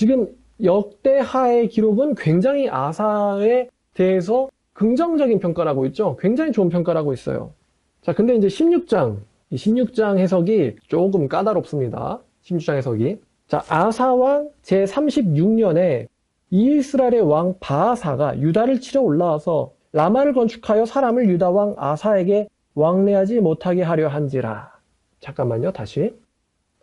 지금 역대하의 기록은 굉장히 아사에 대해서 긍정적인 평가를 하고 있죠. 굉장히 좋은 평가를 하고 있어요. 자, 근데 이제 16장, 이 16장 해석이 조금 까다롭습니다. 16장 해석이. 자, 아사왕 제36년에 이스라엘의 왕 바아사가 유다를 치러 올라와서 라마를 건축하여 사람을 유다 왕 아사에게 왕래하지 못하게 하려 한지라. 잠깐만요, 다시.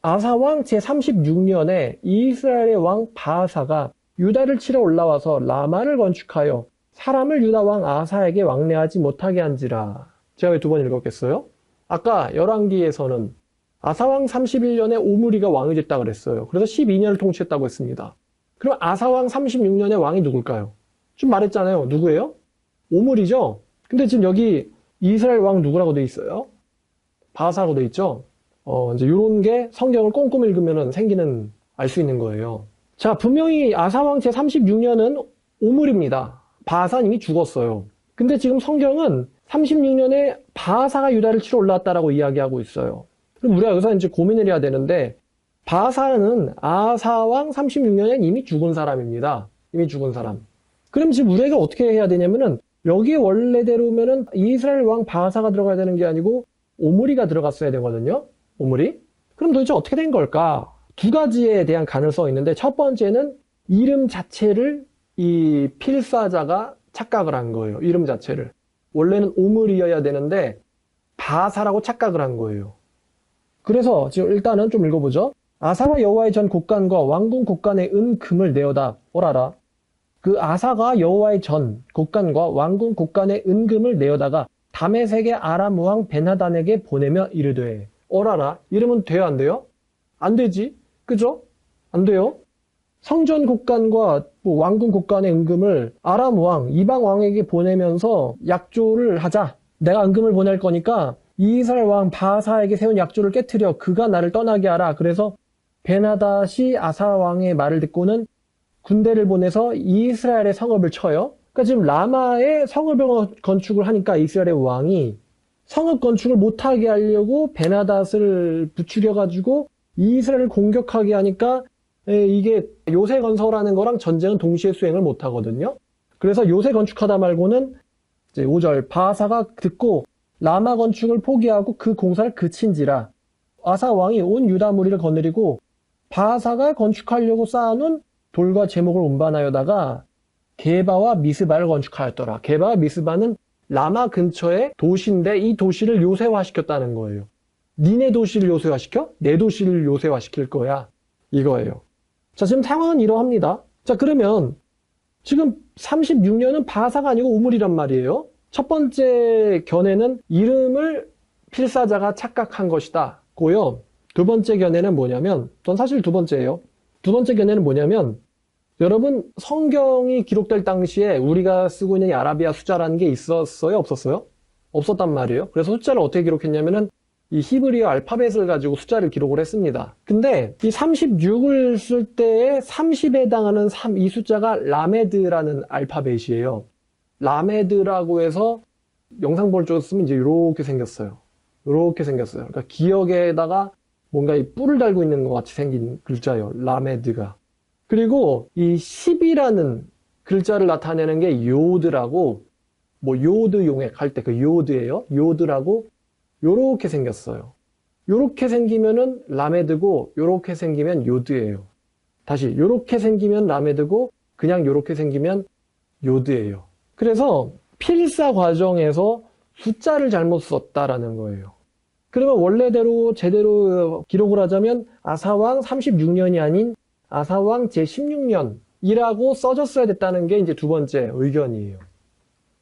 아사왕 제36년에 이스라엘의 왕 바아사가 유다를 치러 올라와서 라마를 건축하여 사람을 유다 왕 아사에게 왕래하지 못하게 한지라. 제가 왜 두 번 읽었겠어요? 아까 열왕기에서는 아사왕 31년에 오므리가 왕이 됐다 그랬어요. 그래서 12년을 통치했다고 했습니다. 그럼 아사왕 36년의 왕이 누굴까요? 좀 말했잖아요. 누구예요? 오므리죠? 근데 지금 여기 이스라엘 왕 누구라고 돼 있어요? 바아사라고 돼 있죠? 이제 이런 게 성경을 꼼꼼히 읽으면 생기는, 알 수 있는 거예요. 자, 분명히 아사왕 제36년은 오므리입니다. 바아사는 이미 죽었어요. 근데 지금 성경은 36년에 바아사가 유다를 치러 올라왔다라고 이야기하고 있어요. 그럼 우리가 여기서 이제 고민을 해야 되는데, 바아사는 아사왕 36년에 이미 죽은 사람입니다. 이미 죽은 사람. 그럼 지금 우리가 어떻게 해야 되냐면은, 여기에 원래대로면은 이스라엘 왕 바아사가 들어가야 되는 게 아니고 오므리가 들어갔어야 되거든요. 오므리. 그럼 도대체 어떻게 된 걸까? 두 가지에 대한 가능성이 있는데, 첫 번째는 이름 자체를 이 필사자가 착각을 한 거예요. 이름 자체를. 원래는 오므리여야 되는데 바아사라고 착각을 한 거예요. 그래서 지금 일단은 좀 읽어보죠. 아사가 여호와의 전 곡간과 왕궁 곡간의 은금을 내어다 오라라. 그 아사가 여호와의 전 곡간과 왕궁 곡간의 은금을 내어다가 다메섹의 아람 왕 벤하단에게 보내며 이르되. 오라라. 이러면 돼요, 안 돼요? 안 되지. 그죠? 안 돼요. 성전 곡간과 왕궁 곡간의 은금을 아람 왕, 이방 왕에게 보내면서 약조를 하자. 내가 은금을 보낼 거니까 이스라엘 왕 바아사에게 세운 약조를 깨트려 그가 나를 떠나게 하라. 그래서 벤하닷이 아사 왕의 말을 듣고는 군대를 보내서 이스라엘의 성읍을 쳐요. 그러니까 지금 라마에 성읍을 건축을 하니까 이스라엘의 왕이 성읍 건축을 못하게 하려고 벤하닷을 부추려가지고 이스라엘을 공격하게 하니까 이게 요새 건설하는 거랑 전쟁은 동시에 수행을 못하거든요. 그래서 요새 건축하다 말고는 이제 5절 바아사가 듣고 라마 건축을 포기하고 그 공사를 그친지라. 아사 왕이 온 유다 무리를 거느리고 바아사가 건축하려고 쌓아놓은 돌과 제목을 운반하여다가 게바와 미스바를 건축하였더라. 게바와 미스바는 라마 근처의 도시인데 이 도시를 요새화시켰다는 거예요. 니네 도시를 요새화시켜? 내 도시를 요새화시킬 거야. 이거예요. 자, 지금 상황은 이러합니다. 자, 그러면 지금 36년은 바아사가 아니고 오므리란 말이에요. 첫 번째 견해는 이름을 필사자가 착각한 것이다. 고요. 두 번째 견해는 뭐냐면, 전 사실 두 번째예요. 두 번째 견해는 뭐냐면, 여러분 성경이 기록될 당시에 우리가 쓰고 있는 이 아라비아 숫자라는 게 있었어요? 없었어요? 없었단 말이에요. 그래서 숫자를 어떻게 기록했냐면은 이 히브리어 알파벳을 가지고 숫자를 기록을 했습니다. 근데 이 36을 쓸 때에 30에 해당하는 이 숫자가 라메드라는 알파벳이에요. 라메드라고 해서 영상 볼 쪽으로 쓰면 이제 이렇게 생겼어요. 이렇게 생겼어요. 그러니까 기역에다가 뭔가 이 뿔을 달고 있는 것 같이 생긴 글자예요. 라메드가. 그리고 이 10이라는 글자를 나타내는 게 요드라고, 뭐 요드 용액 할 때 그 요드예요. 요드라고 요렇게 생겼어요. 요렇게 생기면은 라메드고 요렇게 생기면 요드예요. 다시 요렇게 생기면 라메드고 그냥 요렇게 생기면 요드예요. 그래서 필사 과정에서 숫자를 잘못 썼다라는 거예요. 그러면 원래대로 제대로 기록을 하자면 아사왕 36년이 아닌 아사왕 제16년이라고 써졌어야 됐다는 게 이제 두 번째 의견이에요.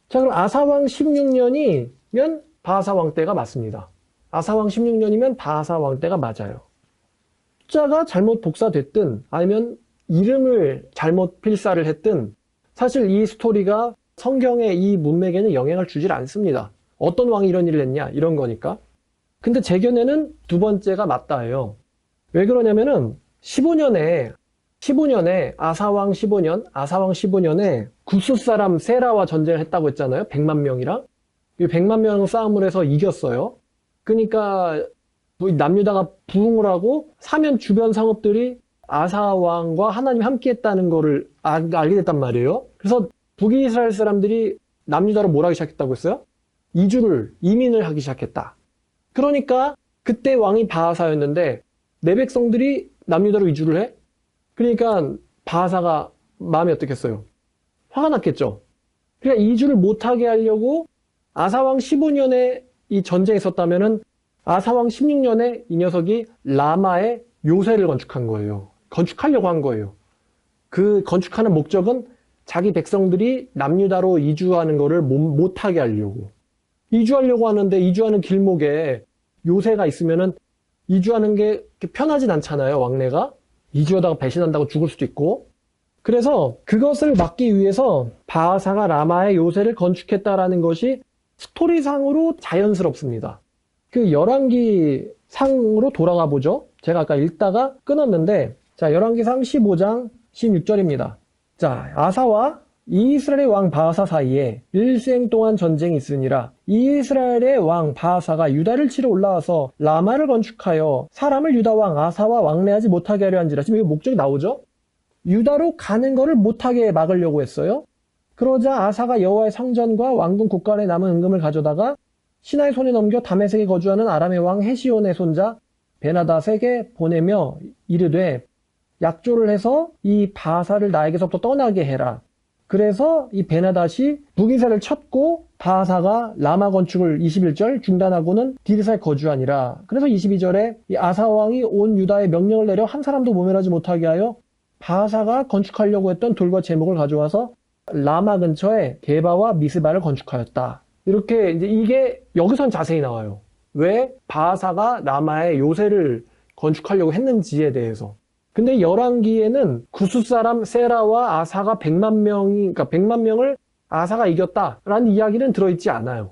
자, 그럼 아사왕 16년이면 바아사 왕 때가 맞습니다. 아사왕 16년이면 바아사 왕 때가 맞아요. 숫자가 잘못 복사됐든 아니면 이름을 잘못 필사를 했든 사실 이 스토리가 성경의 이 문맥에는 영향을 주질 않습니다. 어떤 왕이 이런 일을 했냐 이런 거니까. 근데 제 견해는 두 번째가 맞다예요. 왜 그러냐면은 15년에 아사왕 15년에 구스 사람 세라와 전쟁을 했다고 했잖아요. 100만 명이랑. 이 100만 명 싸움을 해서 이겼어요. 그러니까 남유다가 부흥을 하고 사면 주변 성읍들이 아사 왕과 하나님이 함께 했다는 거를 알게 됐단 말이에요. 그래서 북이스라엘 사람들이 남유다로 뭘 하기 시작했다고 했어요? 이민을 하기 시작했다. 그러니까 그때 왕이 바하사였는데 내 백성들이 남유다로 이주를 해? 그러니까 바하사가 마음이 어떻겠어요? 화가 났겠죠. 그러니까 이주를 못하게 하려고 아사왕 15년에 이 전쟁이 있었다면은 아사왕 16년에 이 녀석이 라마에 요새를 건축한 거예요. 건축하려고 한 거예요. 그 건축하는 목적은 자기 백성들이 남유다로 이주하는 거를 못하게 하려고. 이주하려고 하는데 이주하는 길목에 요새가 있으면은 이주하는 게 편하진 않잖아요, 왕래가. 이주하다가 배신한다고 죽을 수도 있고. 그래서 그것을 막기 위해서 바하사가 라마에 요새를 건축했다라는 것이 스토리상으로 자연스럽습니다. 그 열왕기 상으로 돌아가 보죠. 제가 아까 읽다가 끊었는데, 자, 열왕기상 15장 16절입니다. 자, 아사와 이스라엘의 왕 바하사 사이에 일생 동안 전쟁이 있으니라. 이스라엘의 왕 바하사가 유다를 치러 올라와서 라마를 건축하여 사람을 유다 왕 아사와 왕래하지 못하게 하려 한지라. 지금 이 목적이 나오죠? 유다로 가는 거를 못하게 막으려고 했어요. 그러자 아사가 여호와의 성전과 왕궁 곳간에 남은 은금을 가져다가 신하의 손에 넘겨 다메섹에 거주하는 아람의 왕 헤시온의 손자 베나닷에게 보내며 이르되 약조를 해서 이 바하사를 나에게서부터 떠나게 해라. 그래서 이 베나닷이 북이스라엘을 쳤고 바하사가 라마 건축을 21절 중단하고는 디르사에 거주하니라. 그래서 22절에 이 아사 왕이 온 유다에 명령을 내려 한 사람도 모멸하지 못하게 하여 바하사가 건축하려고 했던 돌과 제목을 가져와서 라마 근처에 게바와 미스바를 건축하였다. 이렇게 이제 이게 여기선 자세히 나와요. 왜 바하사가 라마에 요새를 건축하려고 했는지에 대해서. 근데 열왕기에는 구스 사람 세라와 아사가 100만 명을 아사가 이겼다라는 이야기는 들어있지 않아요.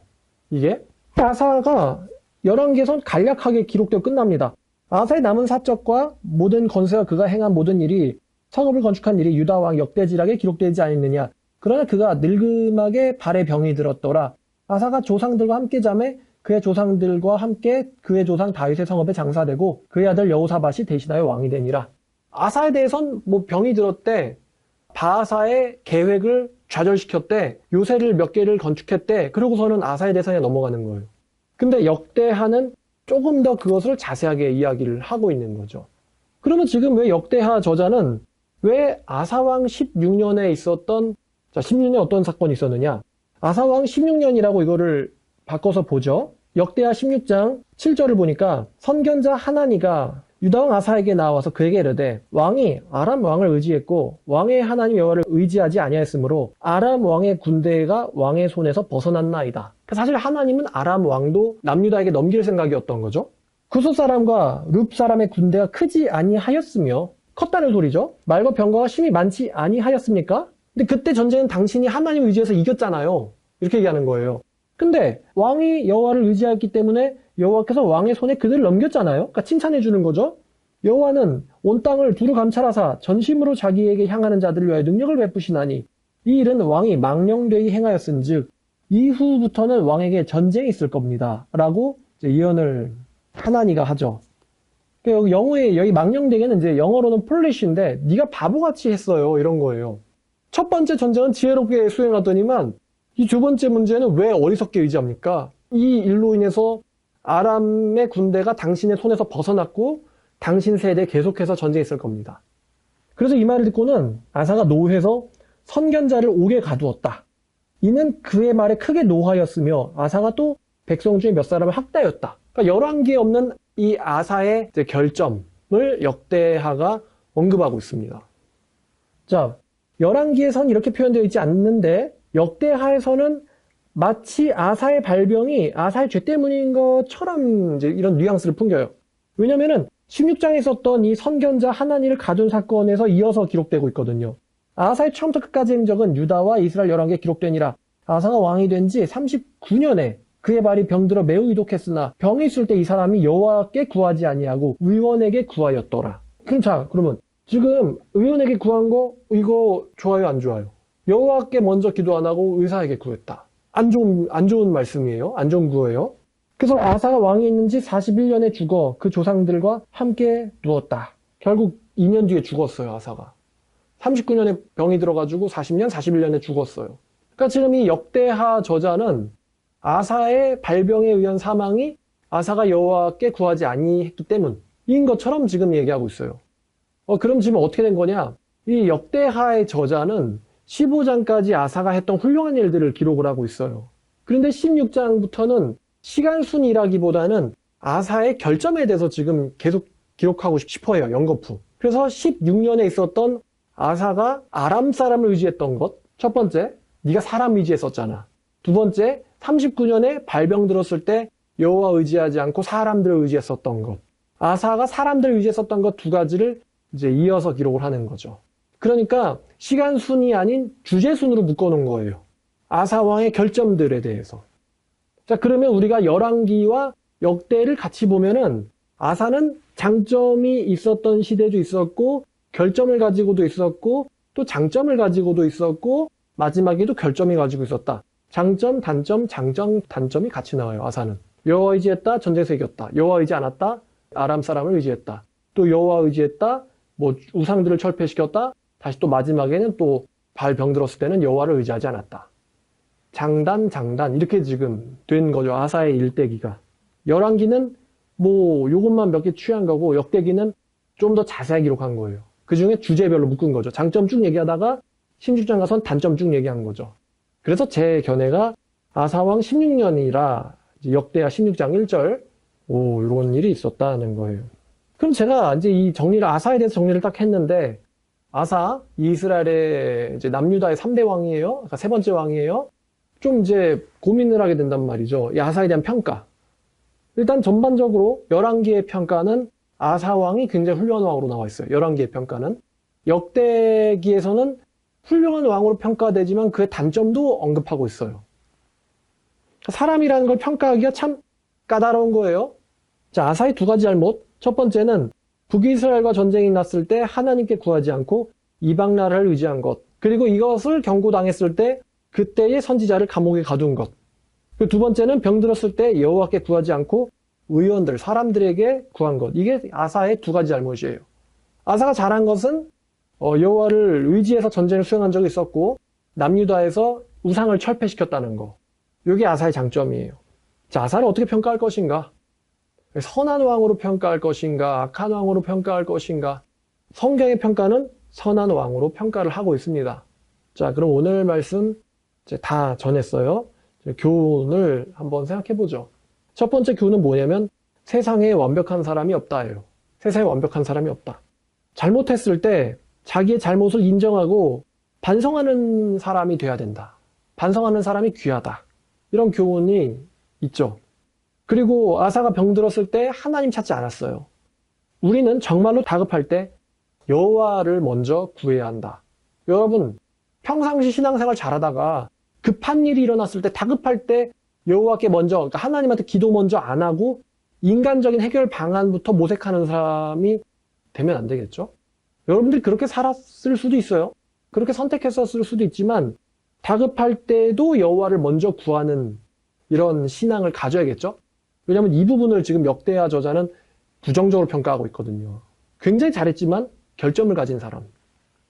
이게 아사가 열왕기에선 간략하게 기록되어 끝납니다. 아사의 남은 사적과 모든 건세와 그가 행한 모든 일이 성읍을 건축한 일이 유다 왕 역대지락에 기록되지 않았느냐. 그러나 그가 늙음하게 발에 병이 들었더라. 아사가 조상들과 함께 잠에 그의 조상들과 함께 그의 조상 다윗의 성읍에 장사되고 그의 아들 여호사밧이 대신하여 왕이 되니라. 아사에 대해선 뭐 병이 들었대, 바하사의 계획을 좌절시켰대, 요새를 몇 개를 건축했대, 그러고서는 아사에 대해서 넘어가는 거예요. 근데 역대하는 조금 더 그것을 자세하게 이야기를 하고 있는 거죠. 그러면 지금 왜 역대하 저자는 왜 아사왕 16년에 있었던, 자, 16년에 어떤 사건이 있었느냐? 아사왕 16년이라고 이거를 바꿔서 보죠. 역대하 16장 7절을 보니까 선견자 하나니가 유다왕 아사에게 나와서 그에게 이르되 왕이 아람 왕을 의지했고 왕의 하나님 여호와를 의지하지 아니하였으므로 아람 왕의 군대가 왕의 손에서 벗어났나이다. 사실 하나님은 아람 왕도 남유다에게 넘길 생각이었던 거죠. 구스 사람과 룹 사람의 군대가 크지 아니하였으며, 컸다는 소리죠. 말과 병거가 심히 많지 아니하였습니까? 근데 그때 전쟁은 당신이 하나님을 의지해서 이겼잖아요. 이렇게 얘기하는 거예요. 근데 왕이 여호와를 의지하였기 때문에 여호와께서 왕의 손에 그들을 넘겼잖아요. 그러니까 칭찬해 주는 거죠. 여호와는 온 땅을 두루 감찰하사 전심으로 자기에게 향하는 자들을 위하여 능력을 베푸시나니 이 일은 왕이 망령되이 행하였은즉 이후부터는 왕에게 전쟁이 있을 겁니다. 라고 이제 예언을 하나니가 하죠. 여기 영어의 여기 망령되게는 이제 영어로는 폴리시인데 네가 바보같이 했어요. 이런 거예요. 첫 번째 전쟁은 지혜롭게 수행하더니만 이 두 번째 문제는 왜 어리석게 의지합니까? 이 일로 인해서 아람의 군대가 당신의 손에서 벗어났고 당신 세대에 계속해서 전쟁이 있을 겁니다. 그래서 이 말을 듣고는 아사가 노해서 선견자를 옥에 가두었다. 이는 그의 말에 크게 노하였으며 아사가 또 백성 중에 몇 사람을 학대하였다. 그러니까 열왕기에 없는 이 아사의 결점을 역대하가 언급하고 있습니다. 자, 열왕기에선 이렇게 표현되어 있지 않는데 역대하에서는 마치 아사의 발병이 아사의 죄 때문인 것처럼 이제 이런 뉘앙스를 풍겨요. 왜냐면은 16장에 있었던 이 선견자 하나니를 가둔 사건에서 이어서 기록되고 있거든요. 아사의 처음부터 끝까지 행적은 유다와 이스라엘 열왕기에 기록되니라. 아사가 왕이 된 지 39년에 그의 발이 병들어 매우 이독했으나 병이 있을 때 이 사람이 여호와께 구하지 아니하고 의원에게 구하였더라. 그러면 지금 의원에게 구한 거 이거 좋아요, 안 좋아요? 여호와께 먼저 기도 안 하고 의사에게 구했다. 안 좋은 말씀이에요. 안 좋은 구호예요. 그래서 아사가 왕이 있는 지 41년에 죽어 그 조상들과 함께 누웠다. 결국 42년 뒤에 죽었어요, 아사가. 39년에 병이 들어가지고 40년, 41년에 죽었어요. 그러니까 지금 이 역대하 저자는 아사의 발병에 의한 사망이 아사가 여호와께 구하지 아니했기 때문인 것처럼 지금 얘기하고 있어요. 그럼 지금 어떻게 된 거냐? 이 역대하의 저자는 15장까지 아사가 했던 훌륭한 일들을 기록을 하고 있어요. 그런데 16장부터는 시간순이라기보다는 아사의 결점에 대해서 지금 계속 기록하고 싶어요, 연거푸. 그래서 16년에 있었던 아사가 아람 사람을 의지했던 것. 첫 번째, 네가 사람 의지했었잖아. 두 번째, 39년에 발병 들었을 때 여호와 의지하지 않고 사람들을 의지했었던 것. 아사가 사람들을 의지했었던 것 두 가지를 이제 이어서 기록을 하는 거죠. 그러니까 시간순이 아닌 주제순으로 묶어놓은 거예요. 아사 왕의 결점들에 대해서. 자, 그러면 우리가 열왕기와 역대를 같이 보면은 아사는 장점이 있었던 시대도 있었고, 결점을 가지고도 있었고, 또 장점을 가지고도 있었고, 마지막에도 결점이 가지고 있었다. 장점, 단점, 장점, 단점이 같이 나와요, 아사는. 여호와 의지했다, 전쟁에서 이겼다. 여호와 의지 않았다, 아람 사람을 의지했다. 또 여호와 의지했다, 우상들을 철폐시켰다. 다시 또 마지막에는 또 발병 들었을 때는 여호와를 의지하지 않았다. 장단 이렇게 지금 된 거죠, 아사의 일대기가. 열왕기는 요것만 몇 개 취한 거고, 역대기는 좀 더 자세하게 기록한 거예요. 그 중에 주제별로 묶은 거죠. 장점 쭉 얘기하다가 16장 가선 단점 쭉 얘기한 거죠. 그래서 제 견해가 아사왕 16년이라 역대하 16장 1절 이런 일이 있었다는 거예요. 그럼 제가 이제 이 정리를 아사에 대해서 정리를 딱 했는데, 아사 이스라엘의 이제 남유다의 3대 왕이에요. 그러니까 세 번째 왕이에요. 좀 이제 고민을 하게 된단 말이죠. 이 아사에 대한 평가. 일단 전반적으로 열왕기의 평가는 아사 왕이 굉장히 훌륭한 왕으로 나와 있어요. 열왕기의 평가는. 역대기에서는 훌륭한 왕으로 평가되지만 그의 단점도 언급하고 있어요. 사람이라는 걸 평가하기가 참 까다로운 거예요. 자, 아사의 두 가지 잘못. 첫 번째는 북이스라엘과 전쟁이 났을 때 하나님께 구하지 않고 이방 나라를 의지한 것. 그리고 이것을 경고당했을 때 그때의 선지자를 감옥에 가둔 것. 그 두 번째는 병들었을 때 여호와께 구하지 않고 의원들, 사람들에게 구한 것. 이게 아사의 두 가지 잘못이에요. 아사가 잘한 것은 여호와를 의지해서 전쟁을 수행한 적이 있었고, 남유다에서 우상을 철폐시켰다는 거. 이게 아사의 장점이에요. 자, 아사를 어떻게 평가할 것인가? 선한 왕으로 평가할 것인가? 악한 왕으로 평가할 것인가? 성경의 평가는 선한 왕으로 평가를 하고 있습니다. 자, 그럼 오늘 말씀 이제 다 전했어요. 교훈을 한번 생각해 보죠. 첫 번째 교훈은 뭐냐면 세상에 완벽한 사람이 없다예요. 세상에 완벽한 사람이 없다. 잘못했을 때 자기의 잘못을 인정하고 반성하는 사람이 돼야 된다. 반성하는 사람이 귀하다. 이런 교훈이 있죠. 그리고 아사가 병들었을 때 하나님 찾지 않았어요. 우리는 정말로 다급할 때 여호와를 먼저 구해야 한다. 여러분, 평상시 신앙생활 잘하다가 급한 일이 일어났을 때 다급할 때 여호와께 먼저, 그러니까 하나님한테 기도 먼저 안 하고 인간적인 해결 방안부터 모색하는 사람이 되면 안 되겠죠? 여러분들이 그렇게 살았을 수도 있어요. 그렇게 선택했었을 수도 있지만 다급할 때도 여호와를 먼저 구하는 이런 신앙을 가져야겠죠? 왜냐하면 이 부분을 지금 역대하 저자는 부정적으로 평가하고 있거든요. 굉장히 잘했지만 결점을 가진 사람.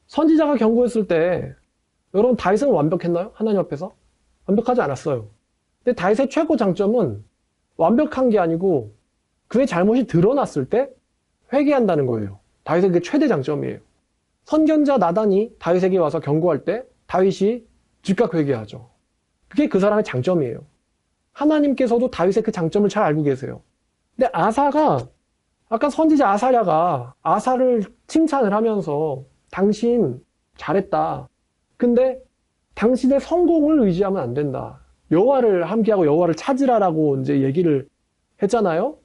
선지자가 경고했을 때 여러분 다윗은 완벽했나요? 하나님 앞에서? 완벽하지 않았어요. 근데 다윗의 최고 장점은 완벽한 게 아니고 그의 잘못이 드러났을 때 회개한다는 거예요. 다윗의 그 최대 장점이에요. 선견자 나단이 다윗에게 와서 경고할 때 다윗이 즉각 회개하죠. 그게 그 사람의 장점이에요. 하나님께서도 다윗의 그 장점을 잘 알고 계세요. 근데 아사가, 아까 선지자 아사랴가 아사를 칭찬을 하면서 당신 잘했다. 근데 당신의 성공을 의지하면 안 된다. 여호와를 함께하고 여호와를 찾으라라고 이제 얘기를 했잖아요.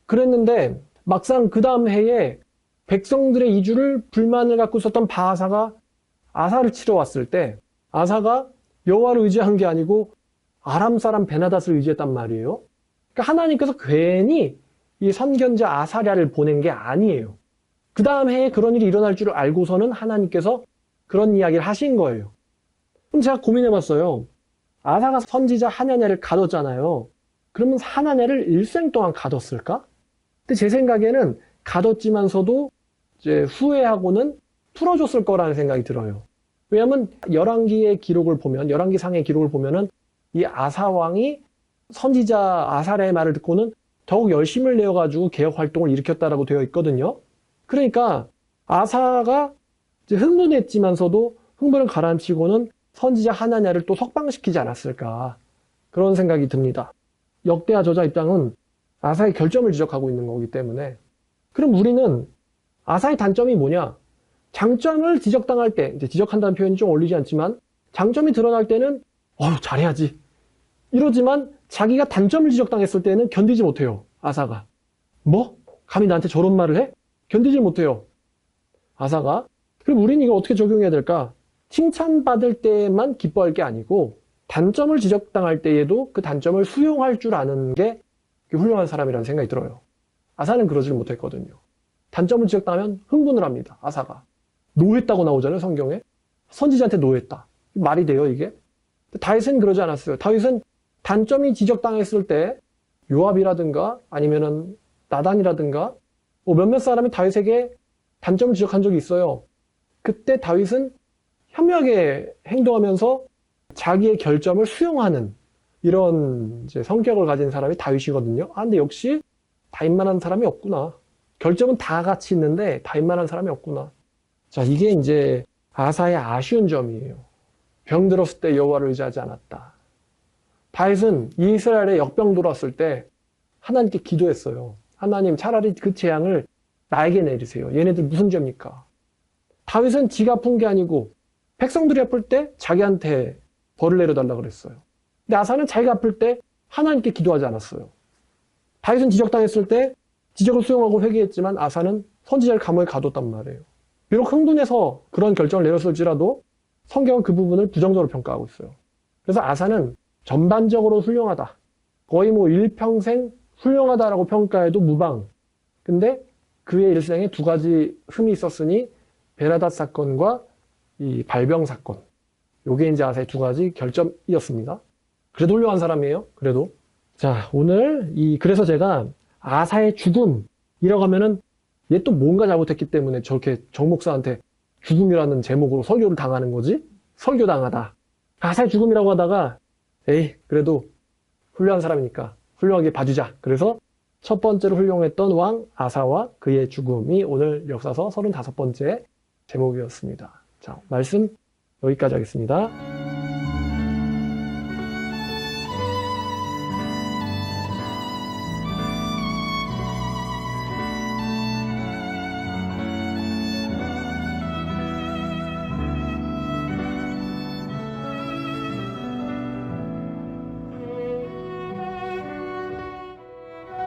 그랬는데 막상 그 다음 해에 백성들의 이주를 불만을 갖고 있었던 바하사가 아사를 치러 왔을 때 아사가 여호와를 의지한 게 아니고 아람 사람 베나닷을 의지했단 말이에요. 그러니까 하나님께서 괜히 이 선견자 아사랴를 보낸 게 아니에요. 그 다음 해에 그런 일이 일어날 줄 알고서는 하나님께서 그런 이야기를 하신 거예요. 그럼 제가 고민해봤어요. 아사가 선지자 하나냐를 가뒀잖아요. 그러면 하나냐를 일생 동안 가뒀을까? 근데 제 생각에는 가뒀지만서도 이제 후회하고는 풀어줬을 거라는 생각이 들어요. 왜냐하면 열왕기의 기록을 보면, 열왕기상의 기록을 보면은 이 아사왕이 선지자 아살의 말을 듣고는 더욱 열심을 내어가지고 개혁 활동을 일으켰다라고 되어 있거든요. 그러니까 아사가 이제 흥분했지만서도 흥분을 가라앉히고는 선지자 하나냐를 또 석방시키지 않았을까, 그런 생각이 듭니다. 역대하 저자 입장은 아사의 결점을 지적하고 있는 거기 때문에. 그럼 우리는 아사의 단점이 뭐냐? 장점을 지적당할 때, 이제 지적한다는 표현이 좀 어울리지 않지만 장점이 드러날 때는 잘해야지 이러지만 자기가 단점을 지적당했을 때는 견디지 못해요. 아사가. 뭐? 감히 나한테 저런 말을 해? 견디지 못해요. 아사가. 그럼 우리는 이걸 어떻게 적용해야 될까? 칭찬받을 때만 기뻐할 게 아니고 단점을 지적당할 때에도 그 단점을 수용할 줄 아는 게 훌륭한 사람이라는 생각이 들어요. 아사는 그러질 못했거든요. 단점을 지적당하면 흥분을 합니다. 아사가. 노했다고 나오잖아요, 성경에. 선지자한테 노했다. 말이 돼요, 이게? 다윗은 그러지 않았어요. 다윗은 단점이 지적당했을 때 요압이라든가 아니면은 나단이라든가 몇몇 사람이 다윗에게 단점을 지적한 적이 있어요. 그때 다윗은 현명하게 행동하면서 자기의 결점을 수용하는 이런 이제 성격을 가진 사람이 다윗이거든요. 근데 역시 다윗만한 사람이 없구나. 결점은 다 같이 있는데 다윗만한 사람이 없구나. 자, 이게 이제 아사의 아쉬운 점이에요. 병들었을 때 여호와를 의지하지 않았다. 다윗은 이스라엘에 역병 들어왔을 때 하나님께 기도했어요. 하나님, 차라리 그 재앙을 나에게 내리세요. 얘네들 무슨 죄입니까? 다윗은 지가 아픈 게 아니고 백성들이 아플 때 자기한테 벌을 내려달라고 그랬어요. 근데 아사는 자기가 아플 때 하나님께 기도하지 않았어요. 다윗은 지적당했을 때 지적을 수용하고 회개했지만 아사는 선지자를 감옥에 가뒀단 말이에요. 비록 흥분해서 그런 결정을 내렸을지라도 성경은 그 부분을 부정적으로 평가하고 있어요. 그래서 아사는 전반적으로 훌륭하다. 거의 일평생 훌륭하다라고 평가해도 무방. 근데 그의 일생에 두 가지 흠이 있었으니 베라닷 사건과 이 발병 사건. 요게 이제 아사의 두 가지 결점이었습니다. 그래도 훌륭한 사람이에요. 그래도. 자, 오늘 그래서 제가 아사의 죽음이라고 하면은 얘 또 뭔가 잘못했기 때문에 저렇게 정 목사한테 죽음이라는 제목으로 설교를 당하는 거지? 설교당하다. 아사의 죽음이라고 하다가 그래도 훌륭한 사람이니까 훌륭하게 봐주자. 그래서 첫 번째로 훌륭했던 왕 아사와 그의 죽음이 오늘 역사서 35번째 제목이었습니다. 자, 말씀 여기까지 하겠습니다.